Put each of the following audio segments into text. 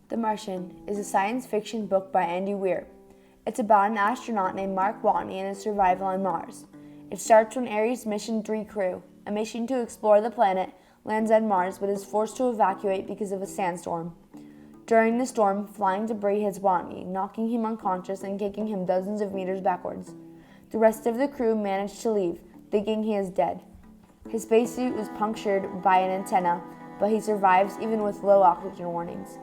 The Martian is a science fiction book by Andy Weir. It's about an astronaut named Mark Watney and his survival on Mars. It starts when Ares Mission 3 crew, a mission to explore the planet, lands on Mars but is forced to evacuate because of a sandstorm. During the storm, flying debris hits Watney, knocking him unconscious and kicking him dozens of meters backwards. The rest of the crew manage to leave, thinking he is dead. His spacesuit was punctured by an antenna, but he survives even with low oxygen warnings.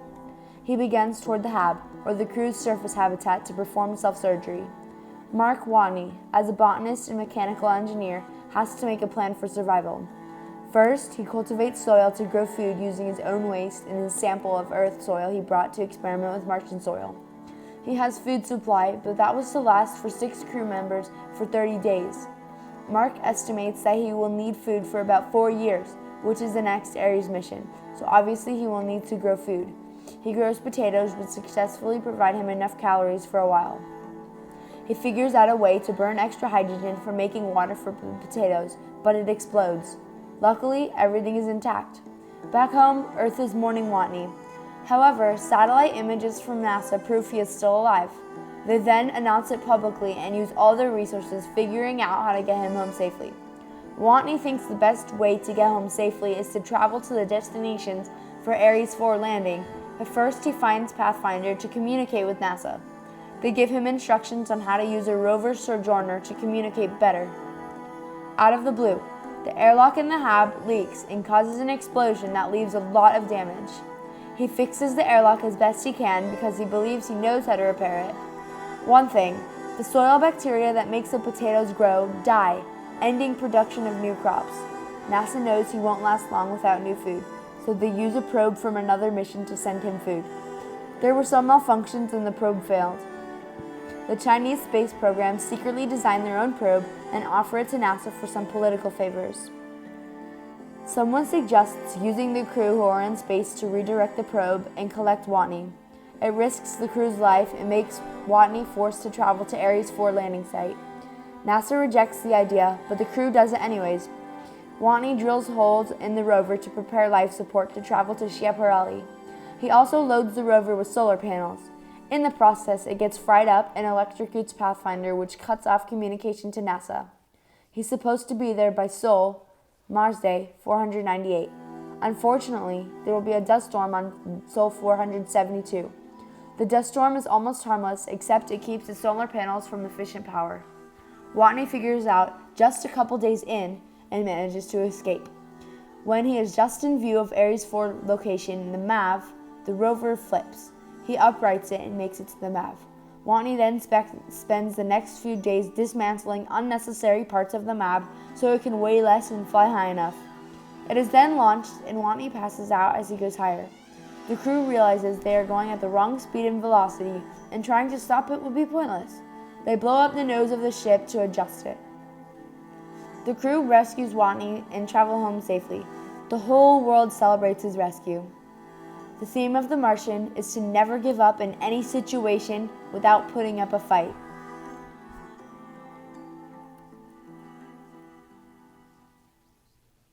He begins toward the hab, or the crew's surface habitat, to perform self-surgery. Mark Watney, as a botanist and mechanical engineer, has to make a plan for survival. First, he cultivates soil to grow food using his own waste and his sample of Earth soil he brought to experiment with Martian soil. He has food supply, but that was to last for 6 crew members for 30 days. Mark estimates that he will need food for about 4 years, which is the next Ares mission, so obviously he will need to grow food. He grows potatoes which successfully provide him enough calories for a while. He figures out a way to burn extra hydrogen for making water for potatoes, but it explodes. Luckily, everything is intact. Back home, Earth is mourning Watney. However, satellite images from NASA prove he is still alive. They then announce it publicly and use all their resources figuring out how to get him home safely. Watney thinks the best way to get home safely is to travel to the destinations for Ares 4 landing, but first he finds Pathfinder to communicate with NASA. They give him instructions on how to use a rover sojourner to communicate better. Out of the blue, the airlock in the hab leaks and causes an explosion that leaves a lot of damage. He fixes the airlock as best he can because he believes he knows how to repair it. One thing, the soil bacteria that makes the potatoes grow die, ending production of new crops. NASA knows he won't last long without new food, so they use a probe from another mission to send him food. There were some malfunctions and the probe failed. The Chinese space program secretly designed their own probe and offer it to NASA for some political favors. Someone suggests using the crew who are in space to redirect the probe and collect Watney. It risks the crew's life and makes Watney forced to travel to Ares 4 landing site. NASA rejects the idea, but the crew does it anyways. Watney drills holes in the rover to prepare life support to travel to Schiaparelli. He also loads the rover with solar panels. In the process, it gets fried up and electrocutes Pathfinder, which cuts off communication to NASA. He's supposed to be there by Sol, Mars Day 498. Unfortunately, there will be a dust storm on Sol 472. The dust storm is almost harmless, except it keeps the solar panels from efficient power. Watney figures out just a couple days in and manages to escape. When he is just in view of Ares 4 location, the MAV, the rover flips. He uprights it and makes it to the MAV. Watney then spends the next few days dismantling unnecessary parts of the MAV so it can weigh less and fly high enough. It is then launched and Watney passes out as he goes higher. The crew realizes they are going at the wrong speed and velocity, and trying to stop it would be pointless. They blow up the nose of the ship to adjust it. The crew rescues Watney and travel home safely. The whole world celebrates his rescue. The theme of The Martian is to never give up in any situation without putting up a fight.